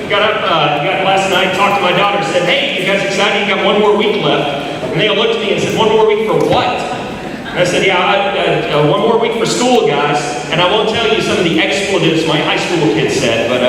got last night, talked to my daughter, said, hey, you guys excited? You got one more week left. And they all looked at me and said, one more week for what? And I said, yeah, one more week for school, guys. And I won't tell you some of the expletives my high school kids said, but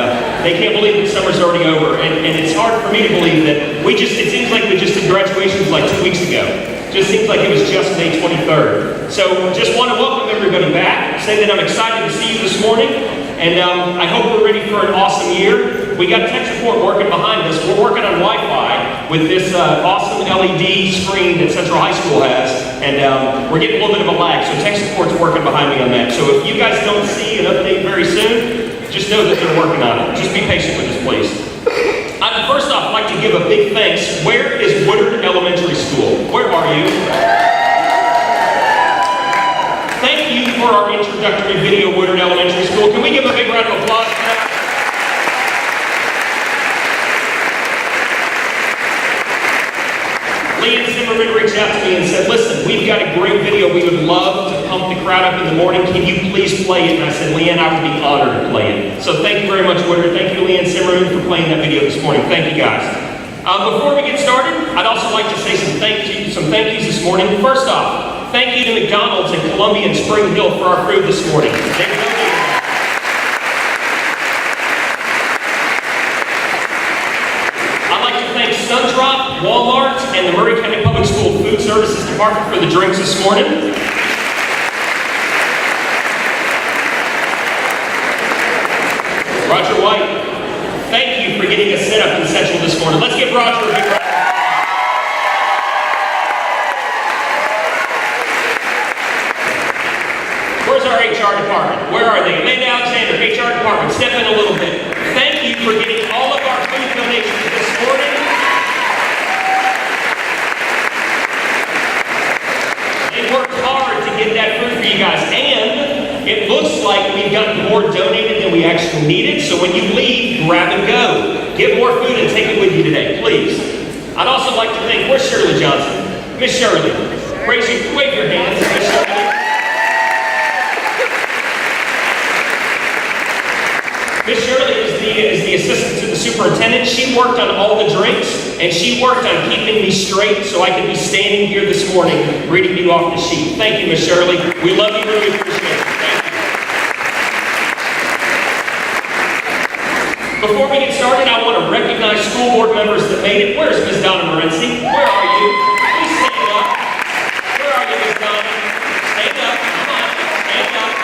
they can't believe that summer's already over. And it's hard for me to believe that it seems like we just did graduations like 2 weeks ago. Just seems like it was just May 23rd. So just want to welcome everybody back, say that I'm excited to see you this morning, and I hope we're ready for an awesome year. We got tech support working behind us. We're working on Wi-Fi with this awesome LED screen that Central High School has, and we're getting a little bit of a lag, so tech support's working behind me on that. So if you guys don't see an update very soon, just know that they're working on it. Just be patient with us, please. I'd first off like to give a big thanks. Where is Woodard Elementary School? Where are you? Thank you for our introductory video, Woodard Elementary School. Can we give a big round of applause for that? Leanne Zimmerman reached out to me and said, listen, we've got a great video. We would love to pump the crowd up in the morning. Can you please play it? And I said, Leanne, I would be honored to play it. So thank you very much, Woodard. Thank you, Leanne Zimmerman, for playing that video this morning. Thank you, guys. Before we get started, I'd also like to say some thank yous this morning. First off, thank you to McDonald's in Columbia and Spring Hill for our food this morning. Sundrop, Walmart, and the Murray County Public School Food Services Department for the drinks this morning. Roger White, thank you for getting us set up in Central this morning. Let's give Roger a big round. Where's our HR department? Where are they? Amanda Alexander, HR department, step in a little bit. Thank you for getting all of our food donations this morning. Worked hard to get that food for you guys, and it looks like we've gotten more donated than we actually needed, so when you leave, grab and go. Get more food and take it with you today, please. I'd also like to thank, where's Shirley Johnson? Miss Shirley, wave your hands, Miss Shirley. Miss Shirley is the assistant to the superintendent. She worked on all the drinks, and she worked on keeping me straight so I could be standing here this morning reading you off the sheet. Thank you, Miss Shirley. We love you, really appreciate it. Thank you. Before we get started, I want to recognize school board members that made it. Where's Ms. Donna Morency? Where are you? Please stand up. Where are you, Ms. Donna? Stand up. Come on. Stand up.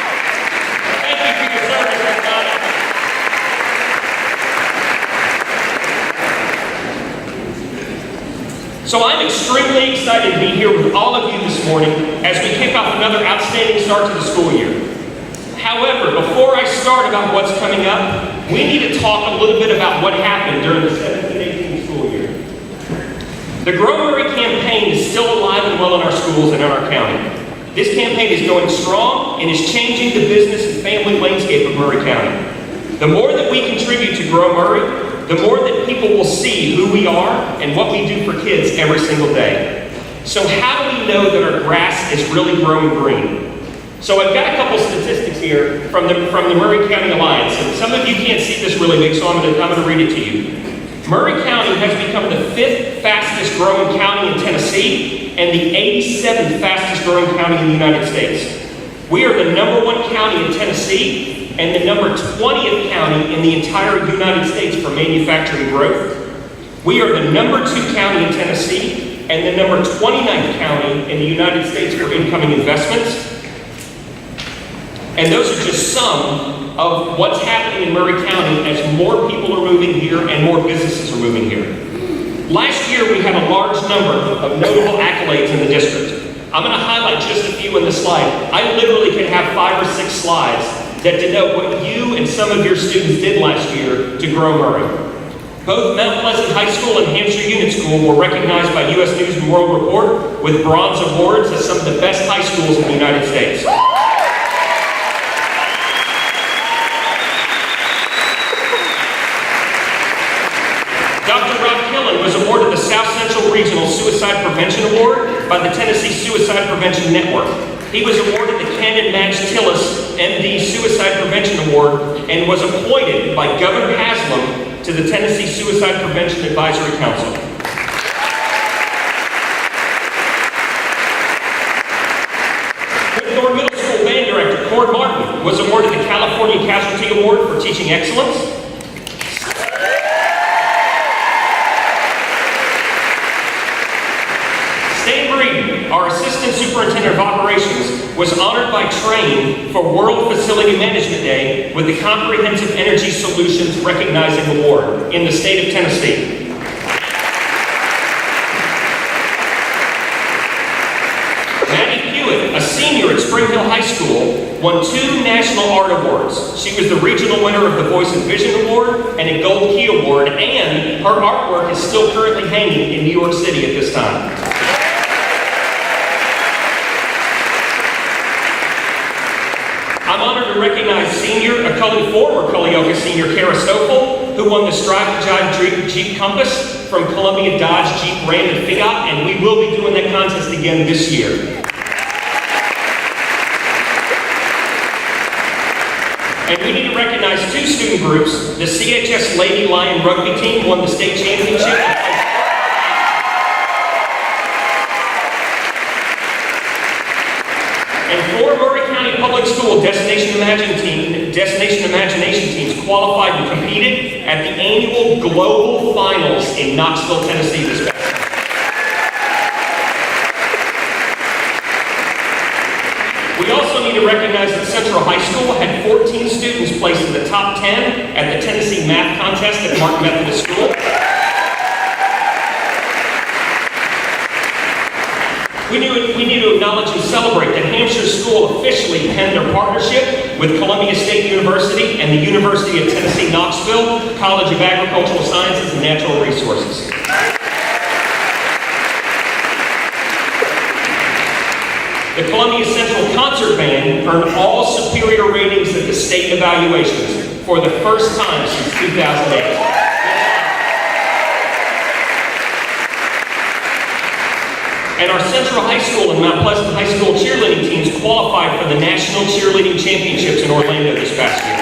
Thank you for your service, Ms. Donna. So I'm extremely excited to be here with all of you this morning as we kick off another outstanding start to the school year. However, before I start about what's coming up, we need to talk a little bit about what happened during the 17-18 school year. The Grow Murray campaign is still alive and well in our schools and in our county. This campaign is going strong and is changing the business and family landscape of Murray County. The more that we contribute to Grow Murray, the more that people will see who we are and what we do for kids every single day. So how do we know that our grass is really growing green? So I've got a couple statistics here from the Murray County Alliance, and some of you can't see this really big, so I'm going to read it to you. Murray County has become the 5th fastest growing county in Tennessee and the 87th fastest growing county in the United States. We are the #1 county in Tennessee and the #20th county in the entire United States for manufacturing growth. We are the #2 county in Tennessee and the #29th county in the United States for incoming investments. And those are just some of what's happening in Murray County as more people are moving here and more businesses are moving here. Last year we had a large number of notable accolades in the district. I'm going to highlight just a few in this slide. I literally could have 5 or 6 slides that denote what you and some of your students did last year to grow Murray. Both Mount Pleasant High School and Hampshire Unit School were recognized by U.S. News and World Report with bronze awards as some of the best high schools in the United States. Dr. Rob Killen was awarded the South Central Regional Suicide Prevention Award by the Tennessee Suicide Prevention Network. He was awarded the Canon Madge Tillis MD Suicide Prevention Award and was appointed by Governor Haslam to to the Tennessee Suicide Prevention Advisory Council. Whitthorne Middle School Band Director Cord Martin was awarded the California Casualty Award for Teaching Excellence. Stan Breeden, our Assistant Superintendent of Operations, was honored by Train for World Facility Management Day with the Comprehensive Energy Solutions Recognizing Award in the state of Tennessee. A senior at Spring Hill High School, won 2 National Art Awards. She was the regional winner of the Voice and Vision Award and a Gold Key Award, and her artwork is still currently hanging in New York City at this time. I'm honored to recognize former Cullioca senior Kara Stoffel, who won the Strive to Jive Jeep Compass from Columbia Dodge Jeep Ram and Fiat, and we will be doing that contest again this year. And we need to recognize 2 student groups. The CHS Lady Lion rugby team won the state championship. And 4 Murray County Public School Destination Imagination teams qualified and competed at the annual Global Finals in Knoxville, Tennessee this past year. We also need to recognize that Central High School had 14 students placed in the top 10 at the Tennessee Math Contest at Martin Methodist School. We need to acknowledge and celebrate that Hampshire School officially penned their partnership with Columbia State University and the University of Tennessee Knoxville College of Agricultural Sciences and Natural Resources. The Columbia Central Concert Band earned all superior ratings at the state evaluations for the first time since 2008. And our Central High School and Mount Pleasant High School cheerleading teams qualified for the National Cheerleading Championships in Orlando this past year.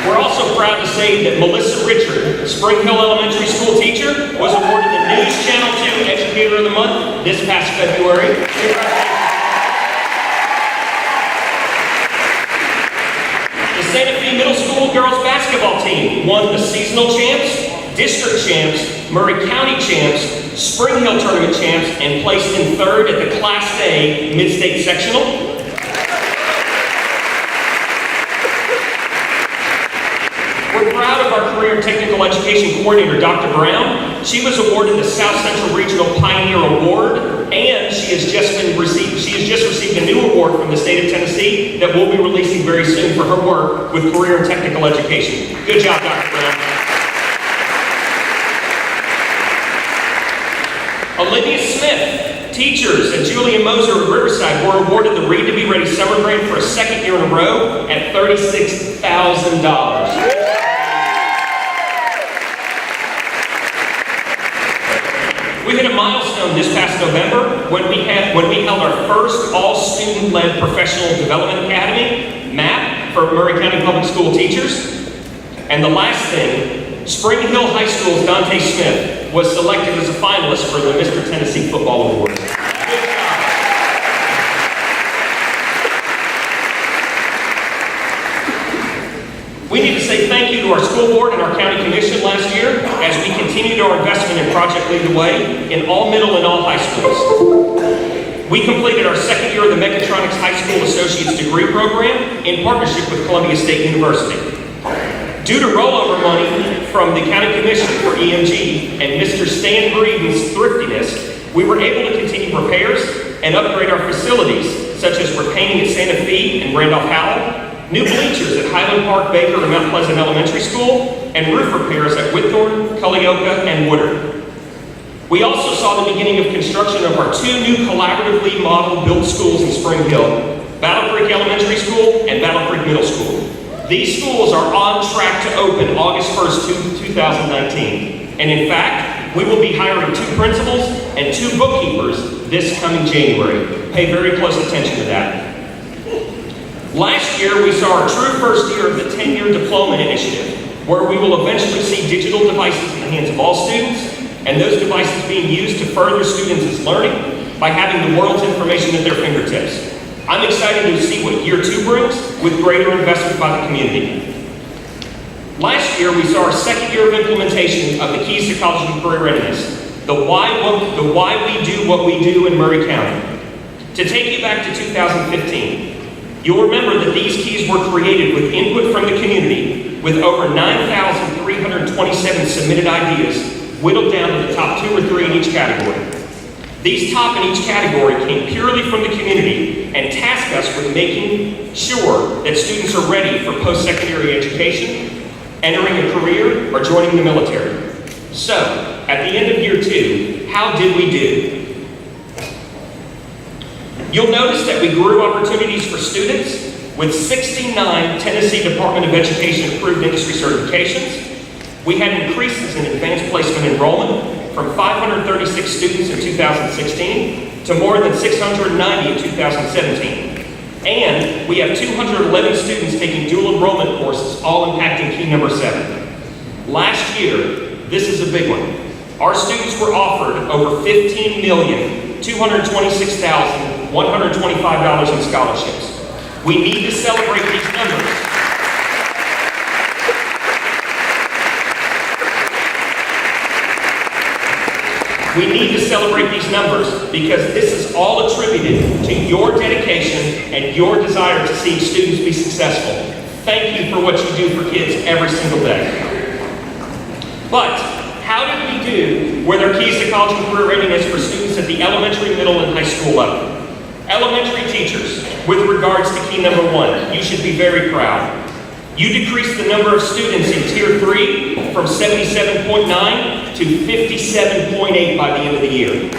We're also proud to say that Melissa Richard, a Spring Hill Elementary School teacher, was awarded the News Channel 2 Educator of the Month this past February. The Santa Fe Middle School girls basketball team won the seasonal champs, district champs, Murray County champs, Spring Hill tournament champs, and placed in 3rd at the Class A Mid-State Sectional. We're proud of our Career and Technical Education Coordinator, Dr. Brown. She was awarded the South Central Regional Pioneer Award, and she has just received a new award from the state of Tennessee that we'll be releasing very soon for her work with Career and Technical Education. Good job, Dr. Brown. Olivia Smith, teachers at Julian Moser at Riverside were awarded the Read to Be Ready Summer Grant for a 2nd year in a row at $36,000. We hit a milestone this past November when we held our first all-student-led professional development academy, MAP, for Murray County Public School teachers. And the last thing, Spring Hill High School's Dante Smith was selected as a finalist for the Mr. Tennessee Football Award. Good job. We need to say thank you to our school board and our county commission last year as we continued our investment in Project Lead the Way in all middle and all high schools. We completed our 2nd year of the Mechatronics High School Associate's Degree Program in partnership with Columbia State University. Due to rollover money from the County Commission for EMG and Mr. Stan Breeden's thriftiness, we were able to continue repairs and upgrade our facilities, such as repainting at Santa Fe and Randolph-Howell, new bleachers at Highland Park, Baker, and Mount Pleasant Elementary School, and roof repairs at Whitthorne, Cullioca, and Woodard. We also saw the beginning of construction of our 2 new collaboratively modeled built schools in Spring Hill, Battle Creek Elementary School and Battle Creek Middle School. These schools are on track to open August 1st, 2019. And in fact, we will be hiring 2 principals and 2 bookkeepers this coming January. Pay very close attention to that. Last year, we saw our true first year of the 10-year diploma initiative, where we will eventually see digital devices in the hands of all students, and those devices being used to further students' learning by having the world's information at their fingertips. I'm excited to see what year 2 brings with greater investment by the community. Last year, we saw our second year of implementation of the Keys to College and Career Readiness, the why we do what we do in Murray County. To take you back to 2015, you'll remember that these keys were created with input from the community, with over 9,327 submitted ideas, whittled down to the top 2 or 3 in each category. These top in each category came purely from the community and tasked us with making sure that students are ready for post-secondary education, entering a career, or joining the military. So, at the end of year 2, how did we do? You'll notice that we grew opportunities for students with 69 Tennessee Department of Education approved industry certifications. We had increases in advanced placement enrollment from 536 students in 2016 to more than 690 in 2017. And we have 211 students taking dual enrollment courses, all impacting key number 7. Last year, this is a big one. Our students were offered over $15,226,125 in scholarships. We need to celebrate these numbers. We need to celebrate these numbers because this is all attributed to your dedication and your desire to see students be successful. Thank you for what you do for kids every single day. But how did we do with our Keys to College and Career Readiness for students at the elementary, middle, and high school level? Elementary teachers, with regards to key number 1, you should be very proud. You decreased the number of students in Tier 3 from 77.9 to 57.8 by the end of the year.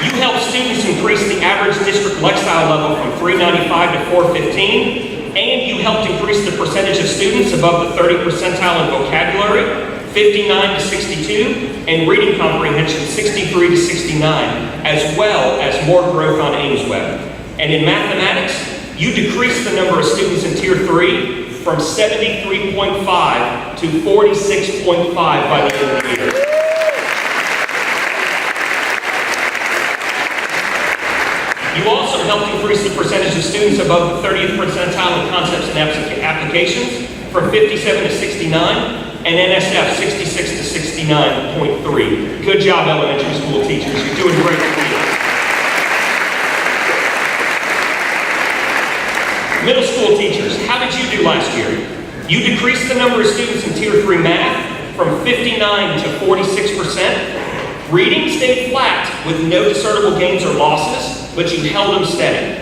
You helped students increase the average district lexile level from 395 to 415, and you helped increase the percentage of students above the 30 percentile in vocabulary, 59 to 62, and reading comprehension, 63 to 69, as well as more growth on Ames Web. And in mathematics, you decreased the number of students in Tier 3 from 73.5 to 46.5 by the end of the year. You also helped increase the percentage of students above the 30th percentile in concepts and applications from 57 to 69, and NSF 66 to 69.3. Good job, elementary school teachers. You're doing great for you. Middle school teachers, how did you do last year? You decreased the number of students in Tier 3 math from 59 to 46%. Reading stayed flat with no discernible gains or losses, but you held them steady.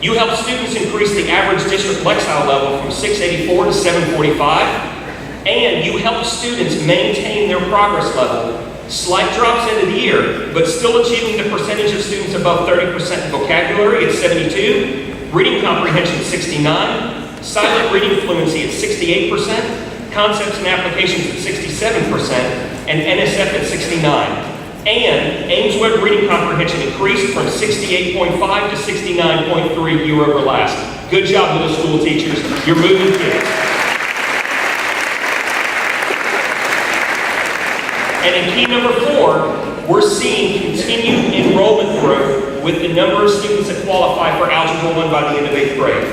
You helped students increase the average district lexile level from 684 to 745. And you help students maintain their progress level. Slight drops into the year, but still achieving the percentage of students above 30% in vocabulary at 72, reading comprehension 69, silent reading fluency at 68%, concepts and applications at 67%, and NSF at 69. And Ames Web reading comprehension increased from 68.5 to 69.3 year over last. Good job, middle school teachers. You're moving kids. And in key number 4, we're seeing continued enrollment growth with the number of students that qualify for Algebra 1 by the end of 8th grade.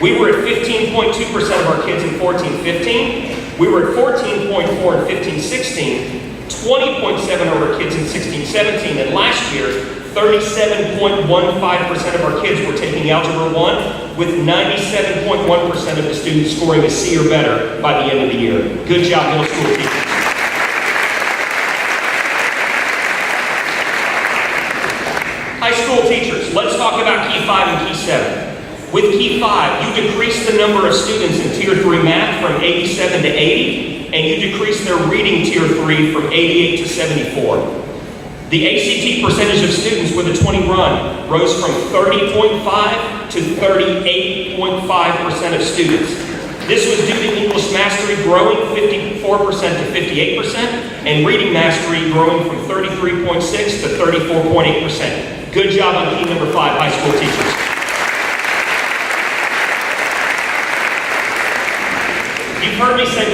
We were at 15.2% of our kids in 14-15. We were at 14.4 in 15-16. 20.7 of our kids in 16-17. And last year, 37.15% of our kids were taking Algebra 1, with 97.1% of the students scoring a C or better by the end of the year. Good job, middle school teachers. High school teachers, let's talk about Key 5 and Key 7. With Key 5, you decreased the number of students in Tier 3 math from 87 to 80, and you decreased their reading Tier 3 from 88 to 74. The ACT percentage of students with a 20 run rose from 30.5 to 38.5% of students. This was due to English mastery growing 54% to 58%, and reading mastery growing from 33.6 to 34.8%. Good job on key number 5, high school teachers. You've heard me say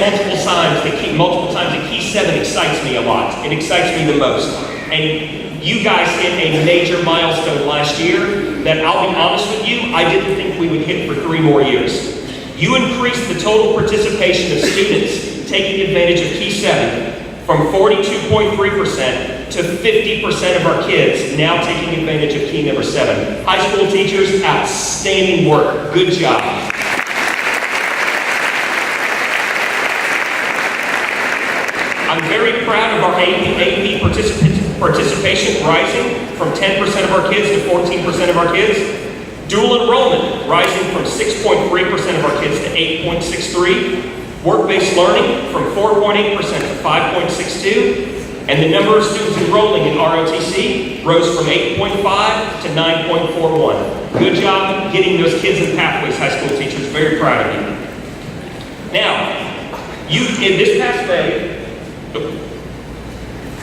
multiple times that Key 7 excites me a lot. It excites me the most. And you guys hit a major milestone last year that, I'll be honest with you, I didn't think we would hit for 3 more years. You increased the total participation of students taking advantage of Key 7 from 42.3% to 50% of our kids now taking advantage of Key number 7. High school teachers, outstanding work. Good job. I'm very proud of our AP participation rising from 10% of our kids to 14% of our kids. Dual enrollment rising from 6.3% of our kids to 8.63. Work-based learning from 4.8% to 5.62. And the number of students enrolling in ROTC rose from 8.5 to 9.41. Good job getting those kids in pathways, high school teachers. Very proud of you. Now,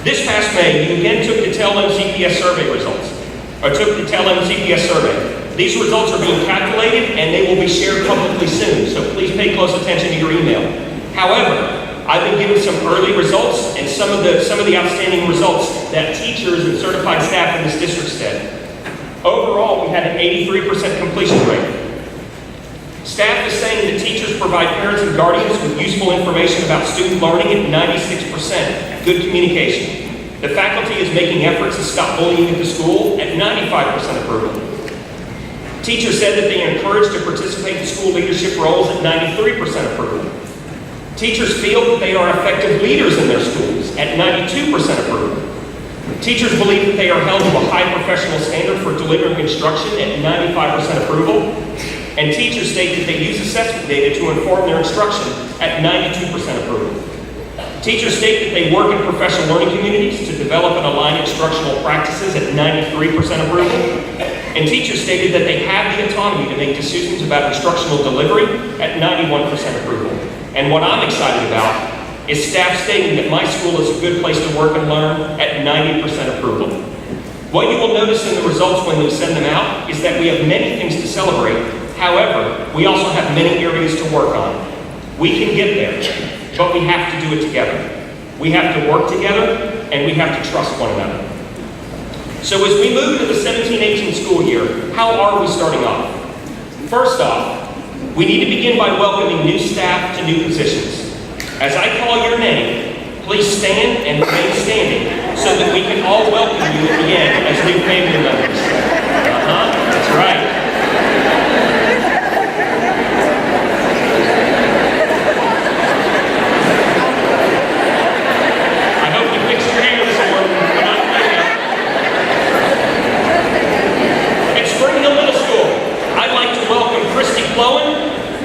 this past May, you again took the TELM CPS survey results, or took the TELM CPS survey. These results are being calculated and they will be shared publicly soon, so please pay close attention to your email. However, I've been given some early results and some of the outstanding results that teachers and certified staff in this district said. Overall, we had an 83% completion rate. Staff is saying that teachers provide parents and guardians with useful information about student learning at 96%. Good communication. The faculty is making efforts to stop bullying at the school at 95% approval. Teachers said that they are encouraged to participate in school leadership roles at 93% approval. Teachers feel that they are effective leaders in their schools at 92% approval. Teachers believe that they are held to a high professional standard for delivering instruction at 95% approval. And teachers state that they use assessment data to inform their instruction at 92% approval. Teachers state that they work in professional learning communities to develop and align instructional practices at 93% approval. And teachers stated that they have the autonomy to make decisions about instructional delivery at 91% approval. And what I'm excited about is staff stating that my school is a good place to work and learn at 90% approval. What you will notice in the results when we send them out is that we have many things to celebrate. However, we also have many areas to work on. We can get there, but we have to do it together. We have to work together, and we have to trust one another. So as we move into the 17-18 school year, how are we starting off? First off, we need to begin by welcoming new staff to new positions. As I call your name, please stand and remain standing so that we can all welcome you at the end as new family members. That's right.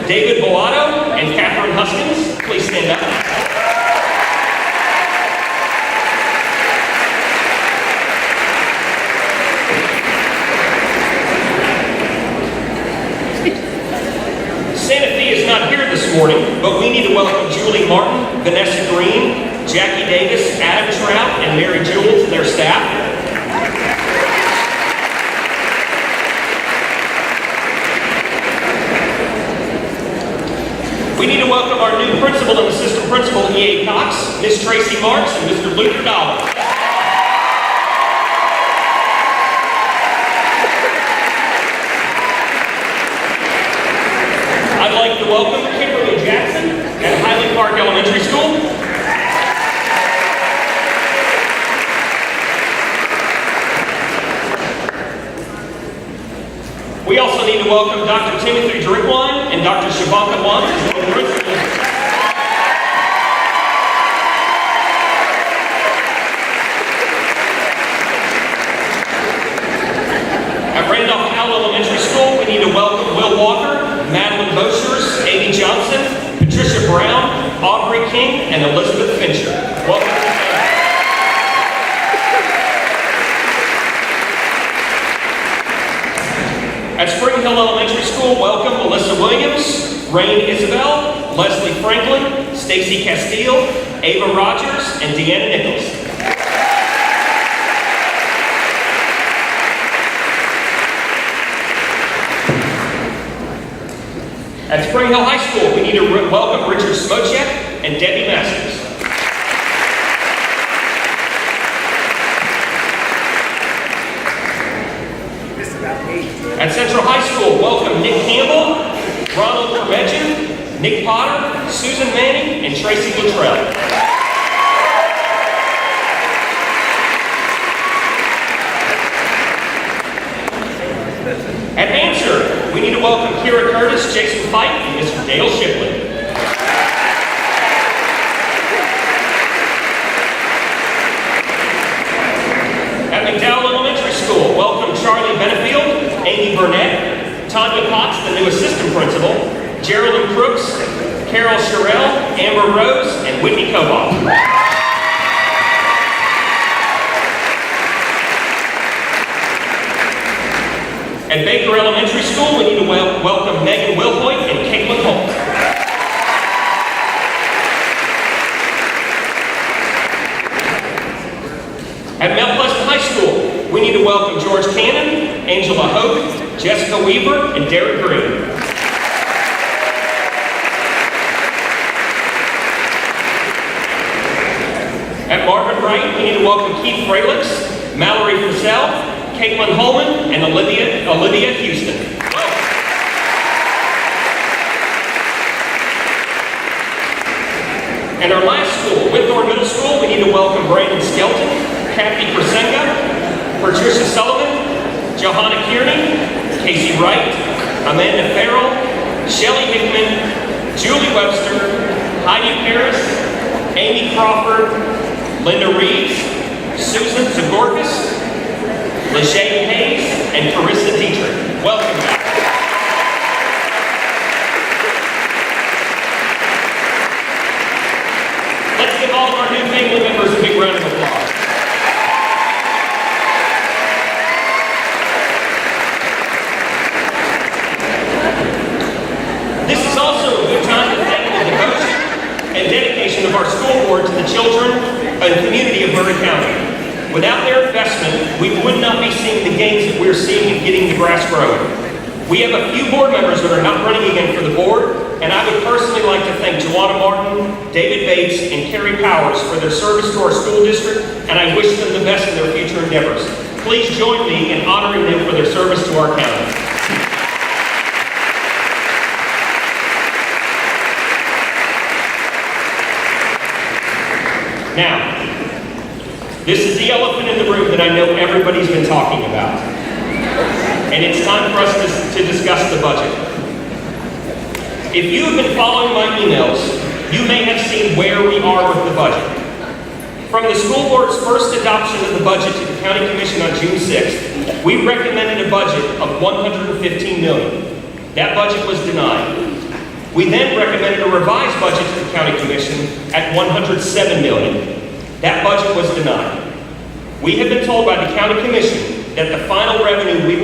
David Boato and Catherine Huskins, please stand up. Santa Fe is not here this morning, but we need to welcome Julie Martin, Vanessa Green, Jackie Davis, Adam Trout, and Mary Jewell to their staff. We need to welcome our new principal and assistant principal, E.A. Cox, Miss Tracy Marks, and Mr. Luther Dollar. I'd like to welcome Kimberly Jackson at Highland Park Elementary School. We also need to welcome Dr. Timothy Drinkwine and Dr. Shivanka Wants as the principals. At Randolph Powell Elementary School, we need to welcome Will Walker, Madeline Boschers, Amy Johnson, Patricia Brown, Aubrey King, and Elizabeth Fincher. Welcome to the family. At Spring Hill Elementary School, welcome Melissa Williams, Rain Isabel, Leslie Franklin, Stacy Castile, Ava Rogers, and Deanna Nichols. At Spring Hill High School, we need to welcome Richard Smochek and Debbie Masters. At Central High School, welcome Nick Campbell, Ronald Kermedjian, Nick Potter, Susan Manning, and Tracy Luttrell. At Hampshire, we need to welcome Kira Curtis, Jason Fike, and Mr. Dale Shipley. At McDowell Elementary School, welcome Charlie Benefield, Amy Burnett, Tanya Potts, the new assistant principal, Geraldine Crooks, Carol Sherrill, Amber Rose, and Whitney Kobach. At Baker Elementary School, we need to welcome Megan Wilhoit and Caitlin Holt. At Mount Pleasant High School, we need to welcome George Cannon, Angela Hope, Jessica Weaver, and Derek Green. At Marvin Wright, we need to welcome Keith Fralix, Mallory Fussell, Caitlin Holman, and Olivia Houston. Welcome. And our last school, Whitthorne Middle School, we need to welcome Brandon Skelton, Kathy Prasenga, Patricia Sullivan, Johanna Kearney, Casey Wright, Amanda Farrell, Shelley Hickman, Julie Webster, Heidi Paris, Amy Crawford, Linda Reeves, Susan Zagorkas, Lachey Hayes, and Carissa Dietrich. Welcome back. Let's give all of our new family members a big round of applause. This is also a good time to thank the devotion and dedication of our school board to the children and community of Murray County. Without their investment, we would not be seeing the gains that we're seeing in getting the grass growing. We have a few board members that are not running again for the board, and I would personally like to thank Joanna Martin, David Bates, and Carrie Powers for their service to our school district, and I wish them the best in their future endeavors. Please join me in honoring them for their service to our county. Now, this is the elephant in the room that I know everybody's been talking about. And it's time for us to discuss the budget. If you have been following my emails, you may have seen where we are with the budget. From the school board's first adoption of the budget to the county commission on June 6th, we recommended a budget of $115 million. That budget was denied. We then recommended a revised budget to the county commission at $107 million. That budget was denied. We have been told by the county commission that the final revenue we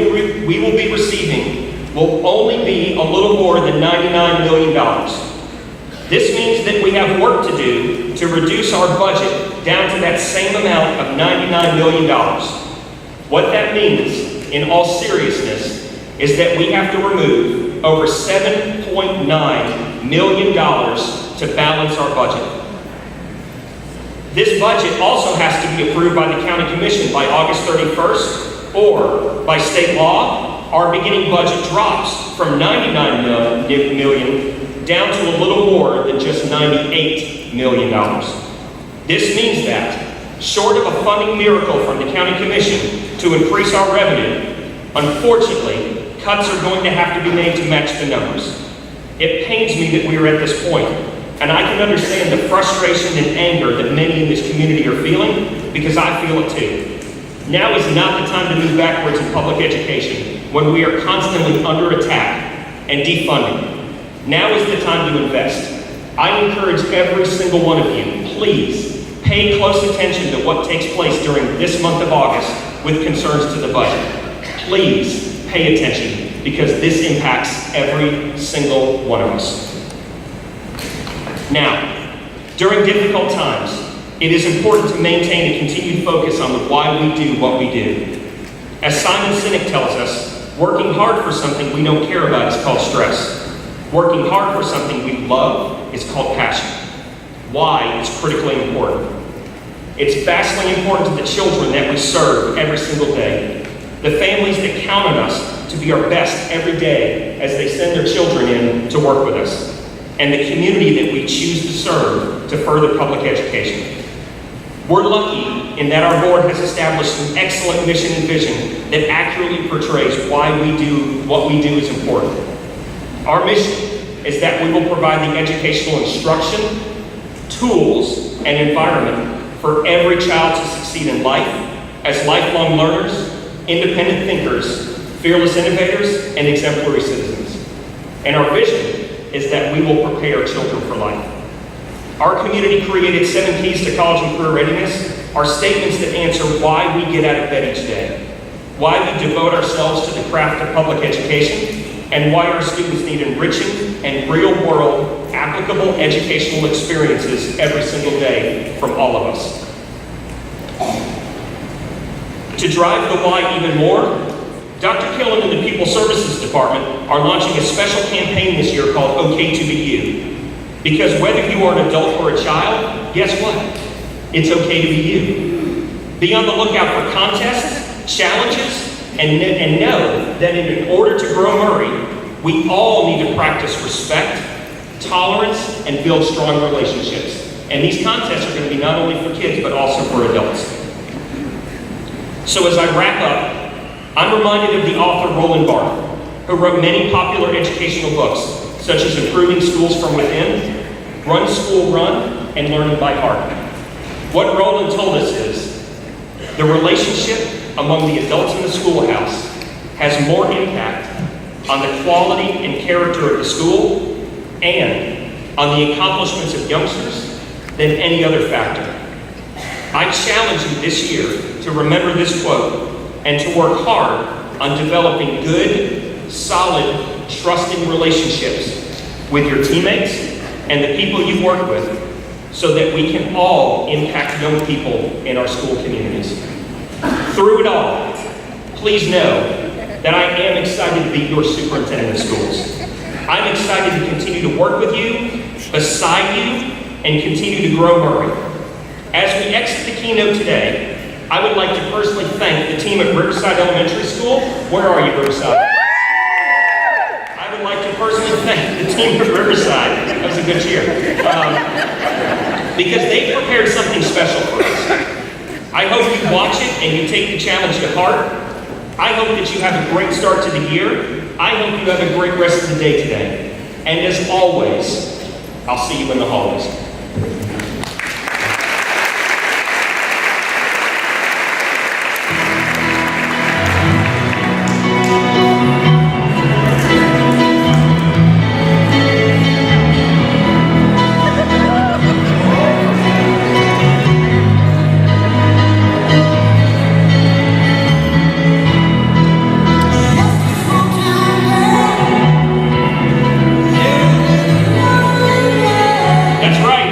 will be receiving will only be a little more than $99 million. This means that we have work to do to reduce our budget down to that same amount of $99 million. What that means, in all seriousness, is that we have to remove over $7.9 million to balance our budget. This budget also has to be approved by the county commission by August 31st, or by state law, our beginning budget drops from $99 million down to a little more than just $98 million. This means that, short of a funding miracle from the county commission to increase our revenue, unfortunately, cuts are going to have to be made to match the numbers. It pains me that we are at this point, and I can understand the frustration and anger that many in this community are feeling, because I feel it too. Now is not the time to move backwards in public education when we are constantly under attack and defunding. Now is the time to invest. I encourage every single one of you, please pay close attention to what takes place during this month of August with concerns to the budget. Please pay attention. because this impacts every single one of us. Now, during difficult times, it is important to maintain a continued focus on the why we do what we do. As Simon Sinek tells us, working hard for something we don't care about is called stress. Working hard for something we love is called passion. Why is critically important. It's vastly important to the children that we serve every single day, the families that count on us to be our best every day as they send their children in to work with us, and the community that we choose to serve to further public education. We're lucky in that our board has established an excellent mission and vision that accurately portrays why we do what we do is important. Our mission is that we will provide the educational instruction, tools, and environment for every child to succeed in life as lifelong learners, independent thinkers, fearless innovators, and exemplary citizens. And our vision is that we will prepare children for life. Our community created 7 keys to college and career readiness are statements that answer why we get out of bed each day, why we devote ourselves to the craft of public education, and why our students need enriching and real-world, applicable educational experiences every single day from all of us. To drive the why even more, Dr. Killen and the People Services Department are launching a special campaign this year called OK to Be You. Because whether you are an adult or a child, guess what? It's okay to be you. Be on the lookout for contests, challenges, and know that in order to grow Murray, we all need to practice respect, tolerance, and build strong relationships. And these contests are going to be not only for kids, but also for adults. So as I wrap up, I'm reminded of the author Roland Barthes, who wrote many popular educational books, such as Improving Schools from Within, Run School Run, and Learning by Heart. What Roland told us is, the relationship among the adults in the schoolhouse has more impact on the quality and character of the school and on the accomplishments of youngsters than any other factor. I challenge you this year to remember this quote and to work hard on developing good, solid, trusting relationships with your teammates and the people you work with so that we can all impact young people in our school communities. Through it all, please know that I am excited to be your superintendent of schools. I'm excited to continue to work with you, beside you, and continue to grow Murray. As we exit the keynote today, I would like to personally thank the team at Riverside Elementary School. Where are you, Riverside? I would like to personally thank the team at Riverside. That was a good cheer. Because they prepared something special for us. I hope you watch it and you take the challenge to heart. I hope that you have a great start to the year. I hope you have a great rest of the day today. And as always, I'll see you in the hallways. That's right.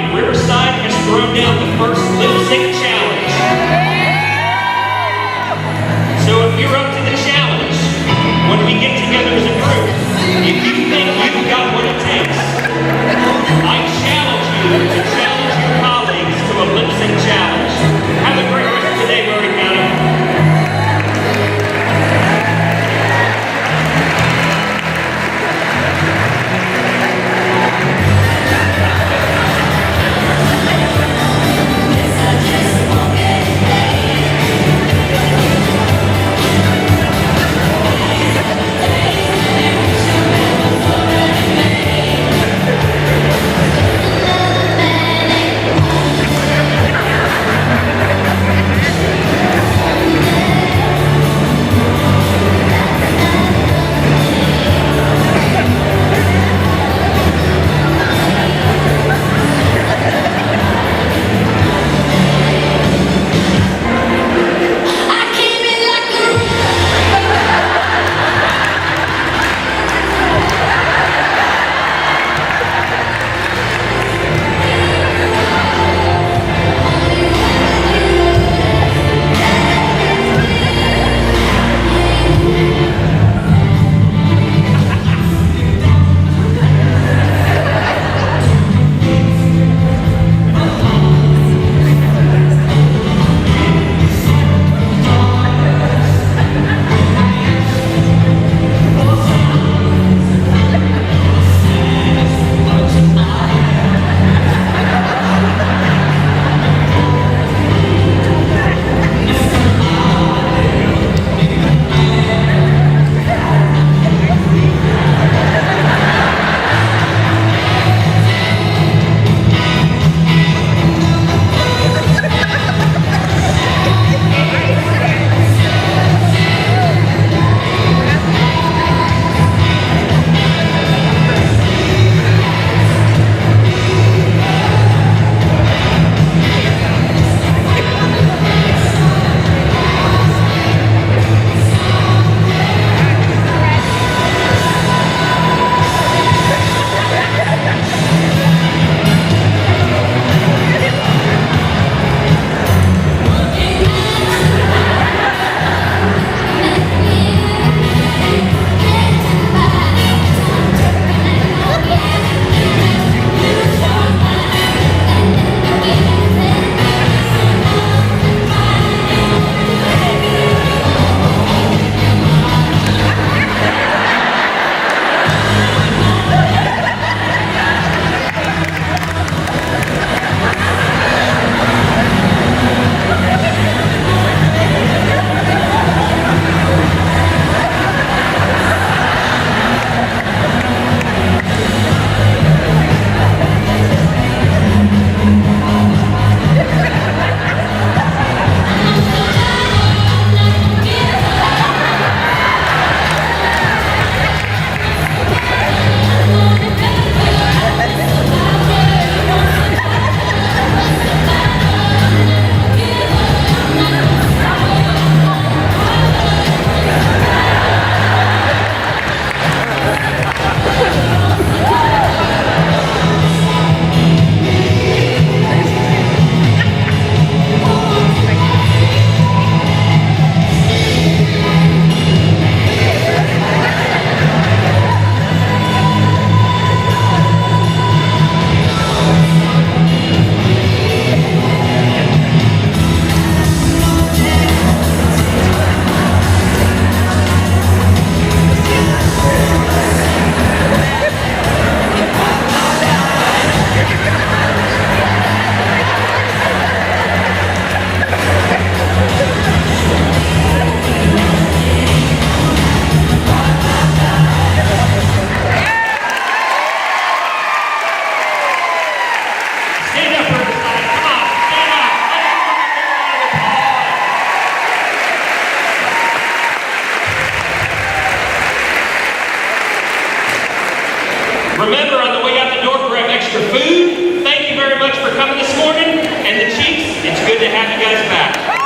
Remember, on the way out the door, grab extra food. Thank you very much for coming this morning. And the Chiefs, it's good to have you guys back.